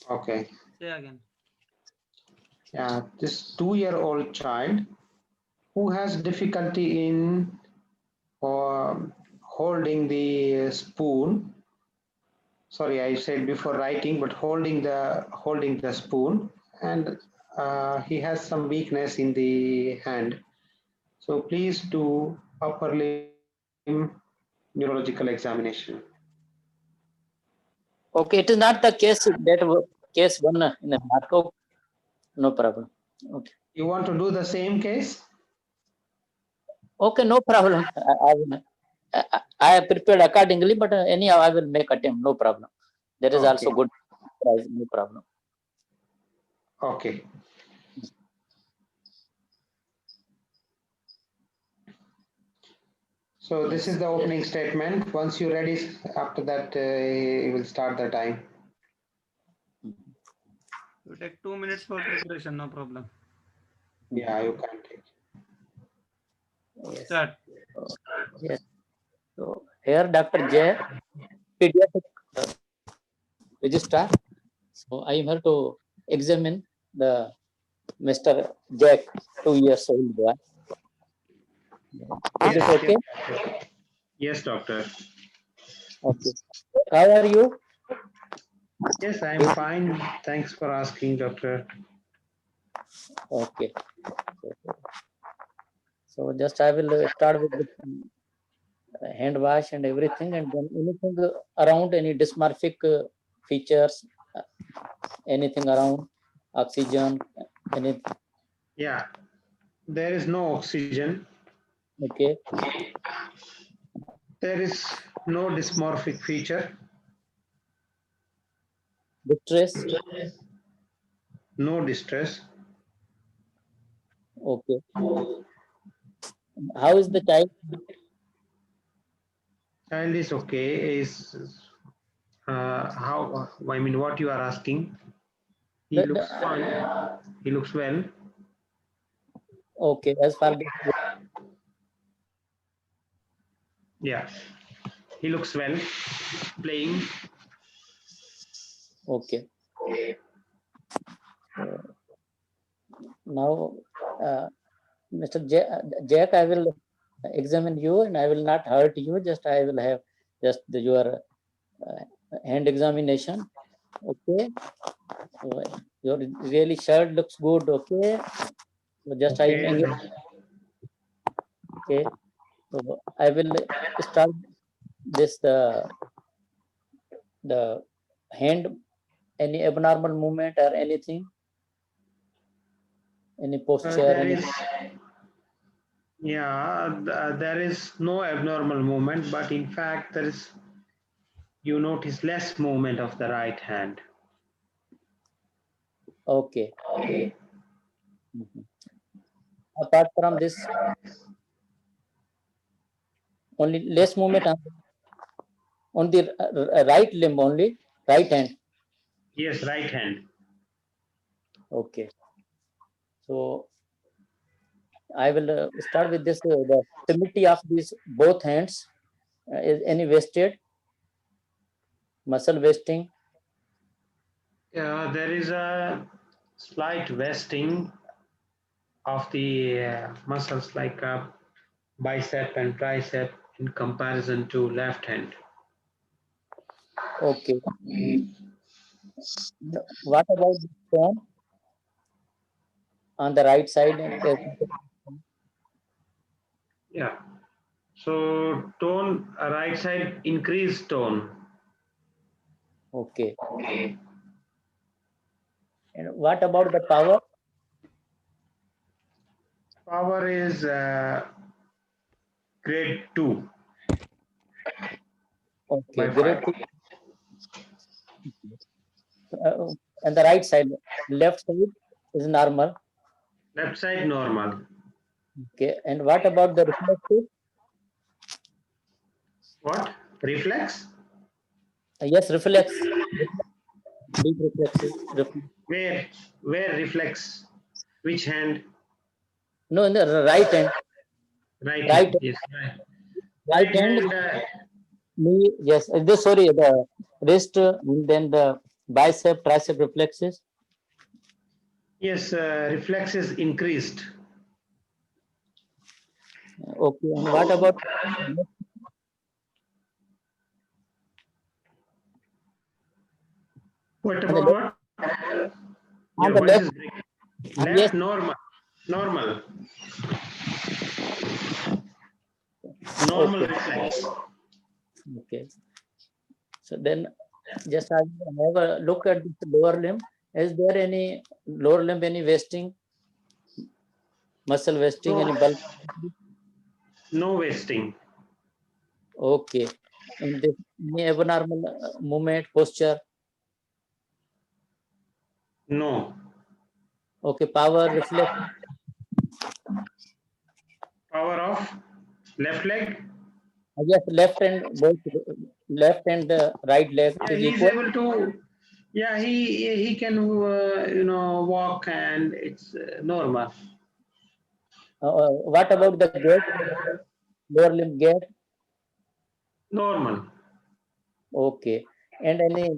Okay. Say again. Yeah, this 2-year-old child who has difficulty in holding the spoon. Sorry, I said before writing, but holding the spoon, and he has some weakness in the hand. So please do upper limb neurological examination. Okay, it is not the case case one in the narco. No problem. Okay. You want to do the same case? Okay, no problem. I have prepared accordingly, but anyhow, I will make attempt. No problem. There is also Okay. good price. No problem. Okay. So this is the opening statement. Once you're ready, after that, you will start the time. You take 2 minutes for preparation, no problem. Yeah, you can take. Yes. Start. Yes. So here, Dr. J, pediatric registrar. So I am here to examine the Mr. Jack, 2 years old boy. Is it okay? Yes, doctor. Okay. How are you? Yes, I'm fine. Thanks for asking, doctor. Okay. So just I will start with the hand wash and everything, and then anything around, any dysmorphic features, anything around, oxygen, anything. Yeah, there is no oxygen. Okay. There is no dysmorphic feature. Distress. No distress. Okay. How is the child? Child is okay. Is how? I mean, what you are asking? He looks fine. He looks well. Okay. As far as Yeah, he looks well. Playing. okay. Now, Mr. Jack, I will examine you, and I will not hurt you. Just I will have just your hand examination. Okay. So your really shirt looks good. Okay. So just I am Okay. okay. So I will start this the hand, any abnormal movement or anything, any posture, There any. is. Yeah, there is no abnormal movement, but in fact, there is. You notice less movement of the right hand. Okay. Mhm. Apart from this, only less movement on the right limb only, right hand. Yes, right hand. Okay. So I will start with this the stability of these both hands. Is any wasted muscle wasting? There is a slight vesting of the muscles like bicep and tricep in comparison to left hand. Okay. What about the tone on the right side? Yeah. So tone, right side, increased tone. Okay. And what about the power? Power is grade 2 Okay. by Great. 5. And the right side, left side is normal. Left side normal. Okay. And what about the reflective? What? Reflex? Yes, reflex. Deep reflexive. Where reflex? Which hand? No, in the right hand. Right Right, hand. Yes. right Right hand. hand. Knee. Yes. This sorry, the wrist, and then the bicep, tricep reflexes? Yes, reflexes increased. Okay, and what about What on the about left? what? On Your the voice left, is breaking. yes. Left normal. Normal. Normal Okay. reflex. Okay. So then just I will have a look at the lower limb. Is there any lower limb, any wasting, muscle wasting, No, any bulk? no wasting. Okay. And this, any abnormal movement, posture? No. Okay. Power, reflex? Power of left leg. Yes, left and both left and right leg Yeah, is he's equal. able to. Yeah, he can walk and it's normal. What about the gait? Lower limb gait? Normal. Okay. And any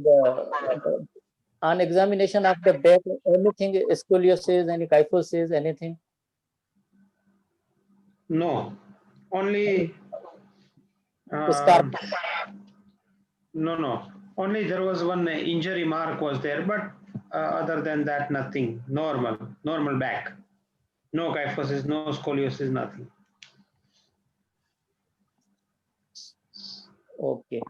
on examination of the back, anything scoliosis, any kyphosis, anything? No. Only. Scarp. No. Only there was one injury mark was there, but other than that, nothing. Normal back. No kyphosis, no scoliosis, nothing. Okay.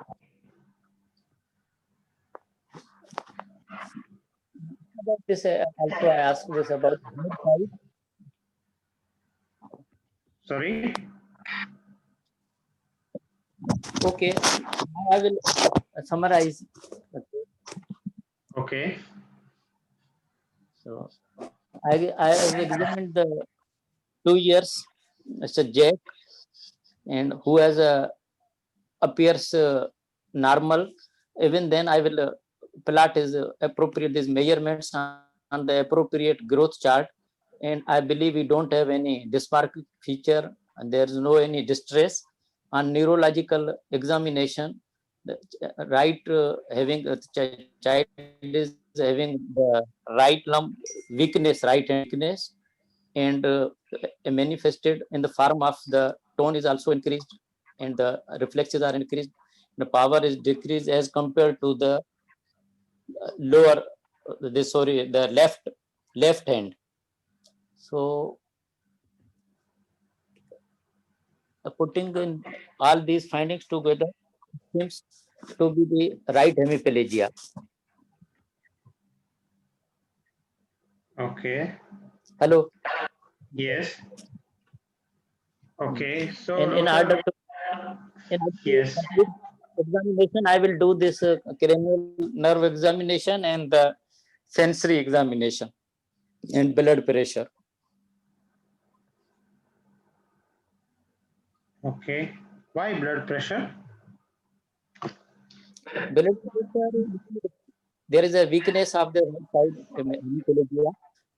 About this, also I asked this about head height. Sorry. Okay. Now I will summarize. Okay. So I have examined the 2 years Mr. Jack, and who has appears normal. Even then, I will plot his appropriate these measurements on the appropriate growth chart, and I believe we don't have any dysmorphic feature, and there is no any distress. On neurological examination, the right having child is having the right lump weakness, right hand weakness, and manifested in the form of the tone is also increased, and the reflexes are increased. The power is decreased as compared to the lower, the left hand. So putting in all these findings together seems to be the right hemiplegia. Okay. Hello. Yes. Okay. So In order to yes. complete examination, I will do this cranial nerve examination and the sensory examination and blood pressure. Okay. Why blood pressure? Blood pressure, there is a weakness of the right side hemiplegia.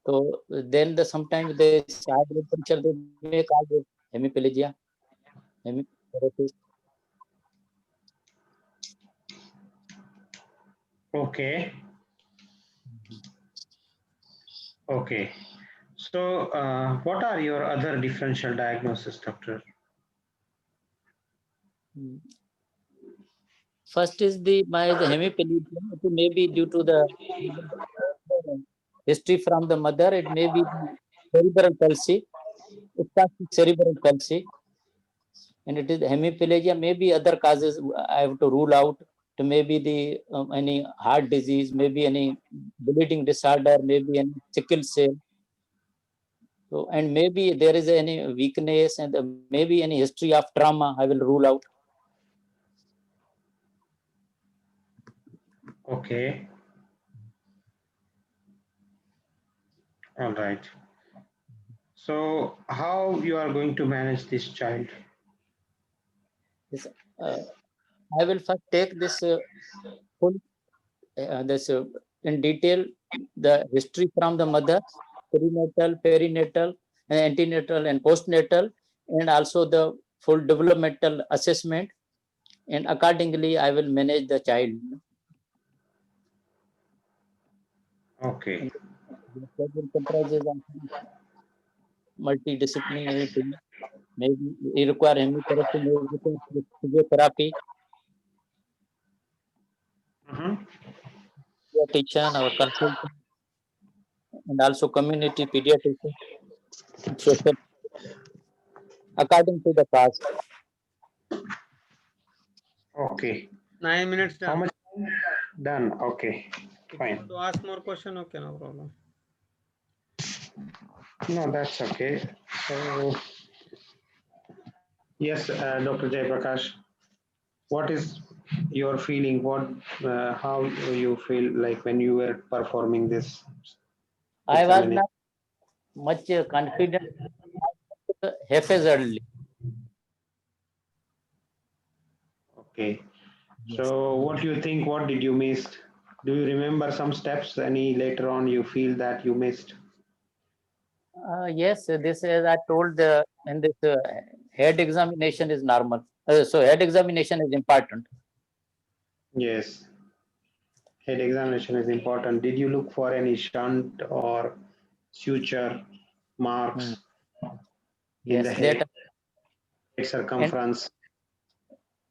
So then sometimes the high blood pressure they may cause this hemiplegia, hemiplegia. Okay. Okay. So what are your other differential diagnosis, doctor? First is the hemiplegia. It may be due to the history from the mother. It may be cerebral palsy. It causes cerebral palsy, and it is hemiplegia. Maybe other causes I have to rule out. To maybe the any heart disease, maybe any bleeding disorder, maybe any sickle cell. So, and maybe there is any weakness and maybe any history of trauma. I will rule out. Okay. All right. So how you are going to manage this child? This, I will first take this full this in detail the history from the mother, prenatal, perinatal, and antenatal and postnatal, and also the full developmental assessment, and accordingly I will manage the child. Okay. That will comprise of multidisciplinary team. Maybe we require hemotherapy, maybe physiotherapy, Mhm. pediatrician or consultant, and also community pediatrician, social, according to the cost. Okay. 9 minutes How done. much? Done. Okay. If you Fine. want to ask more question, okay, no problem. No, that's okay. So, yes, Dr. Jayaprakash, what is your feeling? How you feel like when you were performing this I was examination? not much confident haphazardly. Okay. So, what do you think? What did you miss? Do you remember some steps? Any later on you feel that you missed? Yes, this as I told in this head examination is normal. So head examination is important. Yes. Head examination is important. Did you look for any shunt or suture Hmm. marks in the Yes, head that and circumference?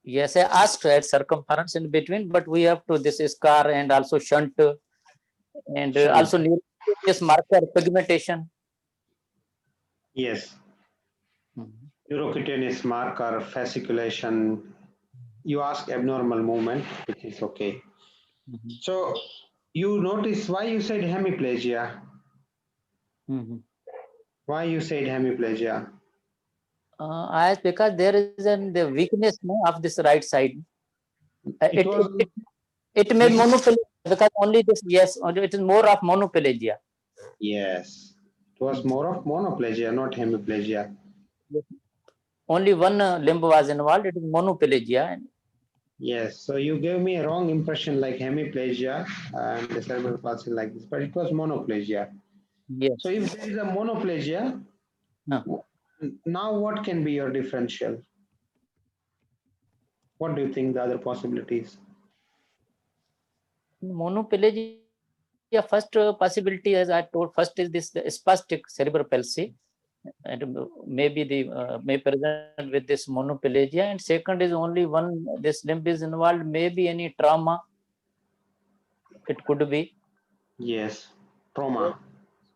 yes, I asked at circumference in between, but we have to this scar and also shunt and Shunt. also this marker pigmentation. Yes. Mhm. Neurocutaneous marker, fasciculation. You ask abnormal movement, which is okay. Mhm. So you notice why you said hemiplegia. Mhm. Why you said hemiplegia? As because there is the weakness no, of this right side. It was It made weak. monoplegia because only this yes, only it is more of monoplegia. Yes. It was more of monoplegia, not hemiplegia. Only one limb was involved. It is monoplegia. Yes. So you gave me a wrong impression like hemiplegia and the cerebral palsy like this, but it was monoplegia. So Yes. if there is a monoplegia, No. now what can be your differential? What do you think the other possibilities? Monoplegia, first possibility, as I told, first is this the spastic cerebral palsy, and maybe the may present with this monoplegia, and second is only one this limb is involved, maybe any trauma, it could be. Yes. Trauma.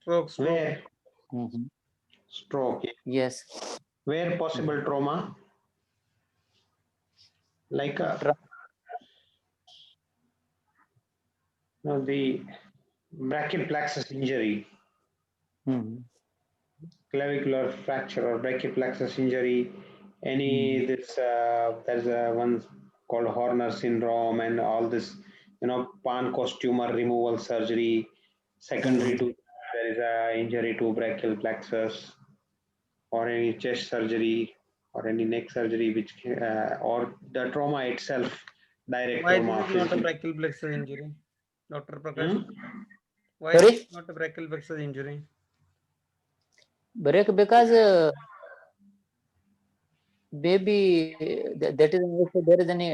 Stroke. Where? Mhm. Stroke. Yes. Where possible trauma? Like Tra- the brachial plexus injury, Mhm. clavicular fracture or brachial plexus injury, Mhm. any this there's a one called Horner syndrome and all this, Pancoast tumor removal surgery. Secondary Mhm. to there is a injury to brachial plexus or any chest surgery or any neck surgery, which or the trauma itself, direct Why this trauma, is not a physical. brachial plexus injury, Dr. Prakash? Hmm? Why this is Sorry, not a brachial plexus injury? break because maybe that is also there is any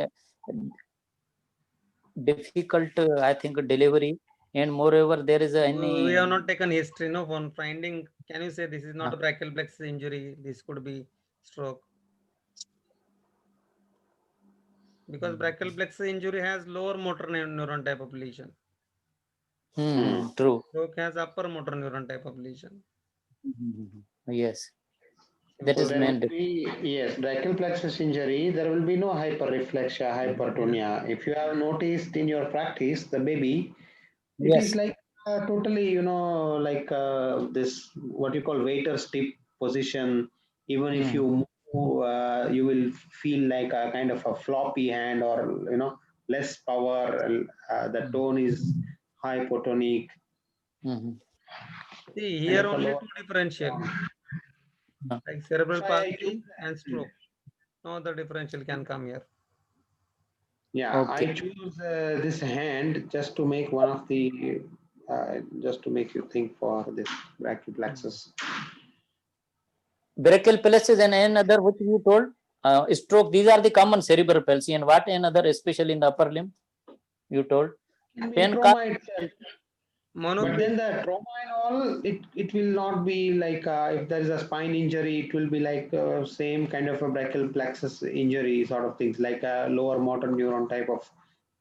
difficult, I think, delivery, and moreover there is We have any not taken history, no, on finding. Can you say this is not uh, a brachial plexus injury? This could be stroke. Because brachial plexus injury has lower motor neuron type of lesion. true. Stroke has upper motor neuron type of lesion. Yes, that So is there will main. be, yes, brachial plexus injury, there will be no hyperreflexia, hypertonia. If you have noticed in your practice, the baby, it is Yes. like totally, like this, what you call waiter stip position. Even if Mm. you move, you will feel like a kind of a floppy hand or, less power. The tone is hypotonic, See, kind here of a only low. two differential, Uh, like cerebral So I choose palsy and stroke. No other differential can come here. Yeah, Okay. I choose this hand just to make one of the, just to make you think for this brachial plexus. Brachial plexus and another which you told stroke. These are the common cerebral palsy, and what another, especially in the upper limb, you told Can be pain cause. trauma itself. But Monoplegia. then the trauma and all, it will not be like if there is a spine injury, it will be like same kind of a brachial plexus injury sort of things, like a lower motor neuron type of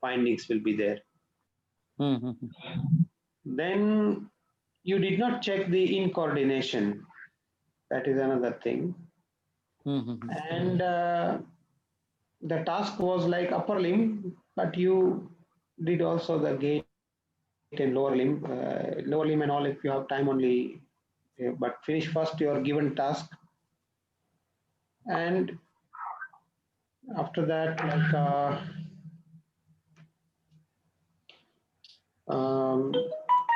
findings will be there. Then you did not check the incoordination. That is another thing. And the task was like upper limb, but you did also the gait and lower limb and all if you have time only. But finish first your given task, and after that, like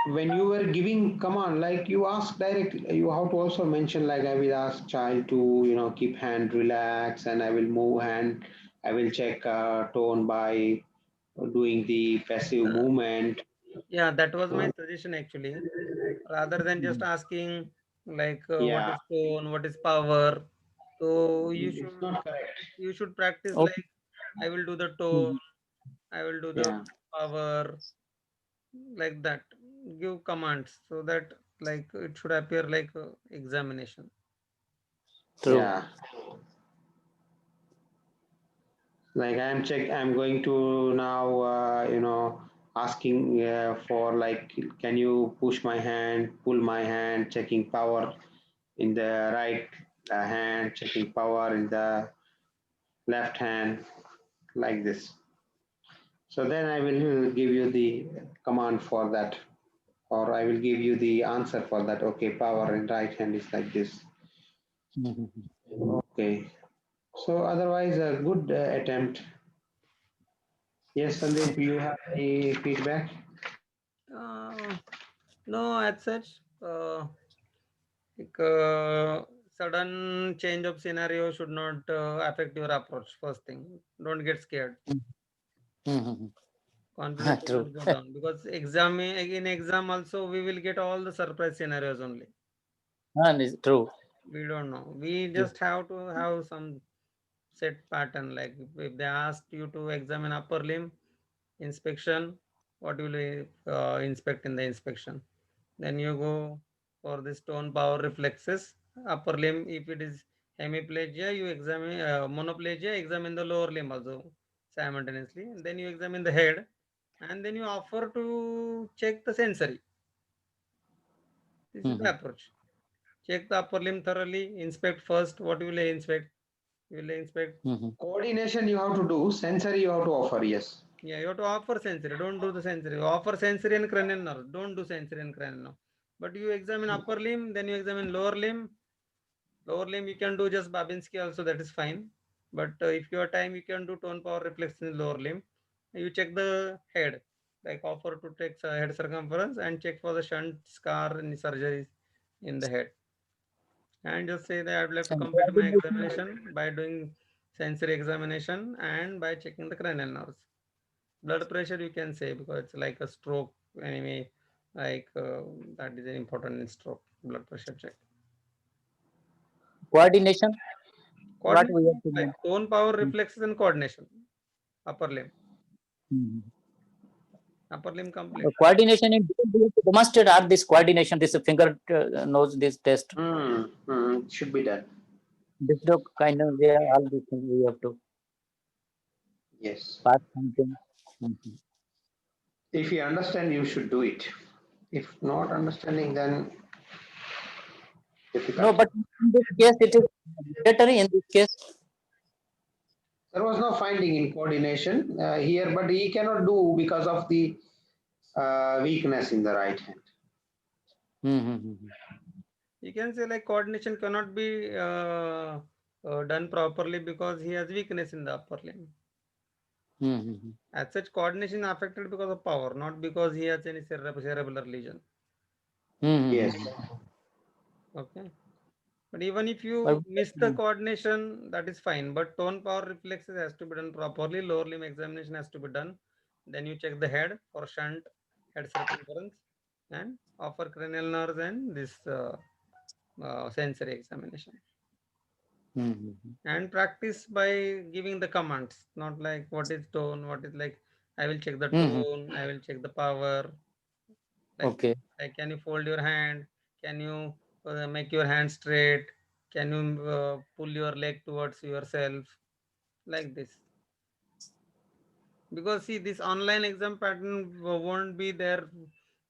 when you were giving command, like you ask directly, you have to also mention like I will ask child to keep hand relax, and I will move hand. I will check tone by doing the passive movement. Yeah, that was my Uh, suggestion actually. Rather than just asking like what yeah, is tone, what is power. So it's not correct. you should practice Okay. like I will do the tone, I will do the Yeah, power, like that. Give commands so that like it should appear like examination. True. yeah. Like I'm going to now asking for like can you push my hand, pull my hand, checking power in the right hand, checking power in the left hand, like this. So then I will give you the command for that, or I will give you the answer for that. Okay, power in right hand is like this. Okay, so otherwise a good attempt. Yes, Sandeep, you have any feedback? Uh, no, as such, like, sudden change of scenario should not affect your approach. First thing, don't get scared. Confidence should True. not go down because in exam also we will get all the surprise scenarios only. And it's true. We don't know. We True. just have to have some set pattern. Like if they ask you to examine upper limb inspection, what will you inspect in the inspection? Then you go for this tone power reflexes. Upper limb, if it is hemiplegia, you examine monoplegia, examine the lower limb also simultaneously. And then you examine the head, and then you offer to check the sensory. This is the approach. Check the upper limb thoroughly, inspect first. What will you inspect? You will inspect. Coordination you have to do, sensory you have to offer, yes. Yeah, you have to offer sensory. Don't do the sensory. Offer sensory and cranial nerve. Don't do sensory and cranial nerve. But you examine upper limb, then you examine lower limb. Lower limb you can do just Babinski also, that is fine. But if you have time, you can do tone power reflex in lower limb. You check the head, like offer to take head circumference and check for the shunt scar and surgeries in the head. And just say that I would like to complete my examination by doing sensory examination and by checking the cranial nerves. Blood pressure you can say because it's like a stroke anyway, like that is important in stroke, blood pressure check. Coordination. What we Coordination have to like do. tone power reflexes and coordination. Upper limb. Upper limb complete. Coordination in we have to demonstrate are this coordination, this finger knows this test. Should be done. This the kind of yeah, all these things we have to Yes. pass something. If you understand, you should do it. If not understanding, then difficult. No, but in this case it is mandatory in this case. There was no finding in coordination here, but he cannot do because of the weakness in the right hand. You can say like coordination cannot be done properly because he has weakness in the upper limb. As such, coordination is affected because of power, not because he has any cerebellar lesion. Yes. Okay. But even if you But- miss the coordination, that is fine. But tone power reflexes has to be done properly. Lower limb examination has to be done. Then you check the head for shunt, head circumference, and offer cranial nerves and this sensory examination. And practice by giving the commands, not like what is tone, what is like I will check the tone, I will check the power. Okay. Like, can you fold your hand? Can you make your hand straight? Can you pull your leg towards yourself? Like this. Because see, this online exam pattern won't be there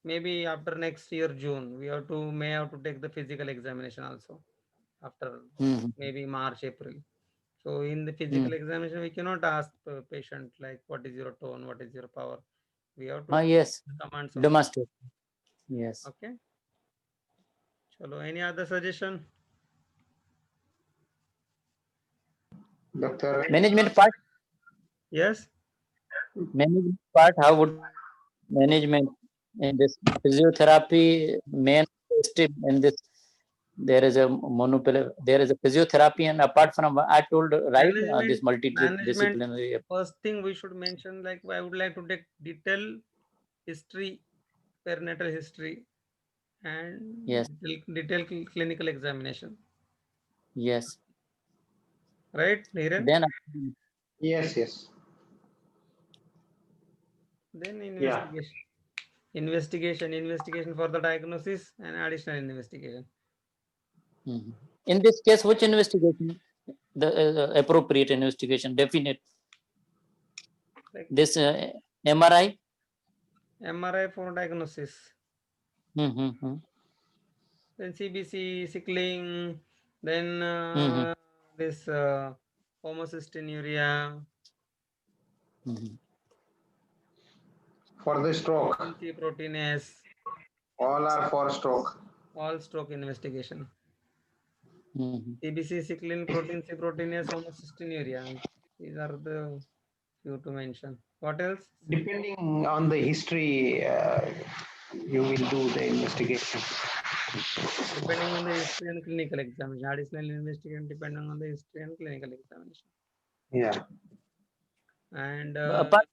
maybe after next year June. We may have to take the physical examination also after Mhm. maybe March, April. So in the physical examination, we cannot ask the patient like what is your tone, what is your power. We have to Yes. commands only. Demonstrate. Yes. Okay. Chalo, any other suggestion? Doctor, Management part. Yes. Management part. How would management in this physiotherapy main step in this? There is a monopil. There is a physiotherapy, and apart from I told right this Management. multidisciplinary. First thing we should mention, like I would like to take detailed history, perinatal history, and Yes. detailed clinical examination. Yes. Right, Niren? Then yes, yes. Then Yeah. investigation for the diagnosis and additional investigation. in this case, which investigation? The appropriate investigation, definite. Like This MRI. MRI for diagnosis. Mm-hmm. Then CBC, sickling, then this homocystinuria, For the stroke, C proteinase, all are for stroke. all stroke investigation. CBC, sickling, protein C proteinase, homocystinuria. These are the few to mention. What else? Depending on the history, you will do the investigation. Depending on the history and clinical examination. Additional investigation depending on the history and clinical examination. Yeah. And Apart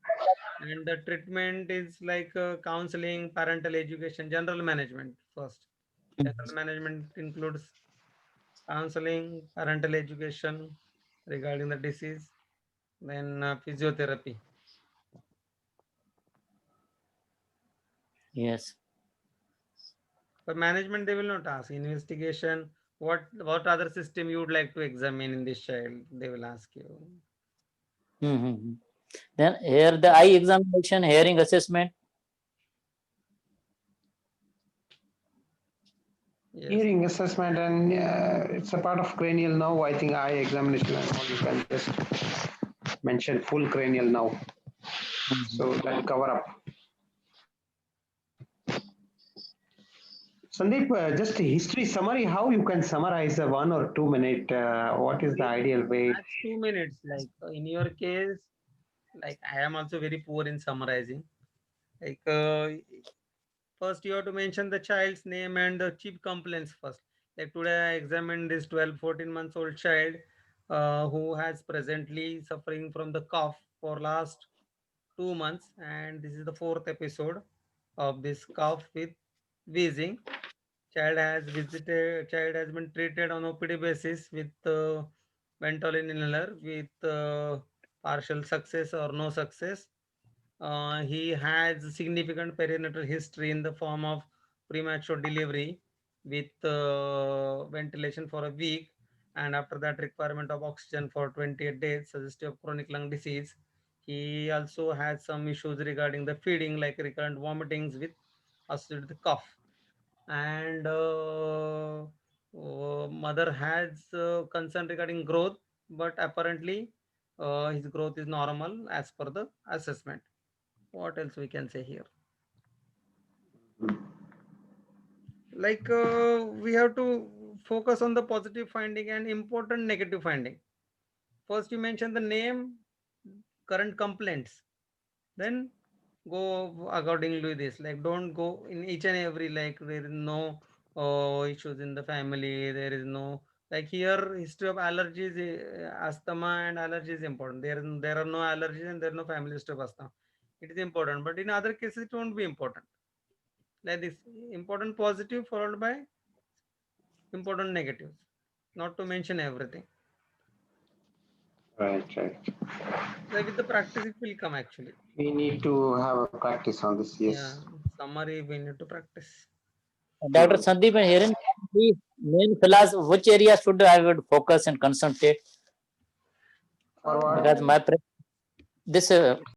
and the treatment is like counseling, parental education, general management first. General management includes counseling, parental education regarding the disease, then physiotherapy. yes. For management, they will not ask investigation. What other system you would like to examine in this child? They will ask you. Then here the eye examination, hearing assessment. Yes. Hearing assessment, and it's a part of cranial now. I think eye examination and all, you can just mention full cranial now. So that cover up. Sandeep, just a history summary, how you can summarize a 1 or 2 minute, what is the ideal way? That's 2 minutes. Like in your case, like I am also very poor in summarizing. Like first you have to mention the child's name and the chief complaints first. Like today I examined this 12-14 months old child who has presently suffering from the cough for last 2 months, and this is the 4th episode of this cough with wheezing. Child has been treated on OPD basis with Ventolin inhaler with partial success or no success. He has significant perinatal history in the form of premature delivery with ventilation for a week, and after that requirement of oxygen for 28 days, suggestive of chronic lung disease. He also has some issues regarding the feeding, like recurrent vomitings with associated with cough. And mother has concern regarding growth, but apparently his growth is normal as per the assessment. What else we can say here? Like we have to focus on the positive finding and important negative finding. First you mention the name, current complaints, then go accordingly this. Like don't go in each and every, like there is no issues in the family, there is no, like here history of allergies, asthma and allergy is important. There are no allergies and there are no family history of asthma. It is important, but in other cases it won't be important. Like this, important positive followed by important negatives, not to mention everything. Right. Like with the practice it will come actually. We need to have a practice on this, Yeah, yes. summary we need to practice. Dr. Sandeep and Hiren, please, main philosophy, which area should I would focus and concentrate? For what? Because my this